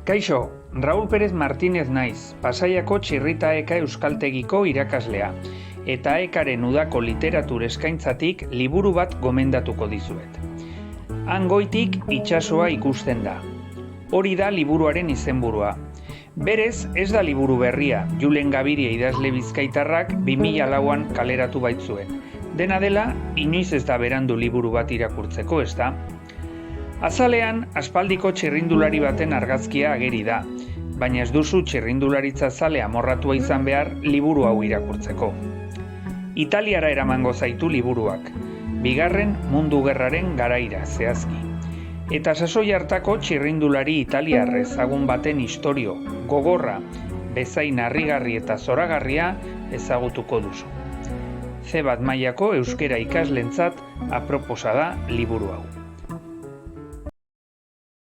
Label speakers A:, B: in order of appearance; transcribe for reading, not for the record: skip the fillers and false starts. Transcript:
A: Kaixo, Raúl Pérez Martínez naiz, Pasaiako Txirrita Eka Euskaltegiko irakaslea, eta Ekaren udako literatur eskaintzatik liburu bat gomendatuko dizuet. Han goitik itsasoa ikusten da. Hori da liburuaren izenburua. Berez, ez da liburu berria, Julen Gabiria idazle bizkaitarrak 2004an kaleratu baitzuen. Dena dela, inoiz ez da berandu liburu bat irakurtzeko, ez da? Azalean, aspaldiko txirrindulari baten argazkia ageri da, baina ez duzu txirrindularitza zale amorratua izan behar liburu hau irakurtzeko. Italiara eramango zaitu liburuak, Bigarren Mundu Gerraren garaira zehazki. Eta sasoi hartako txirrindulari italiar ezagun baten istorio, gogorra, bezain harrigarri eta zoragarria ezagutuko duzu. C bat mailako euskera ikaslentzat aproposa da liburu hau.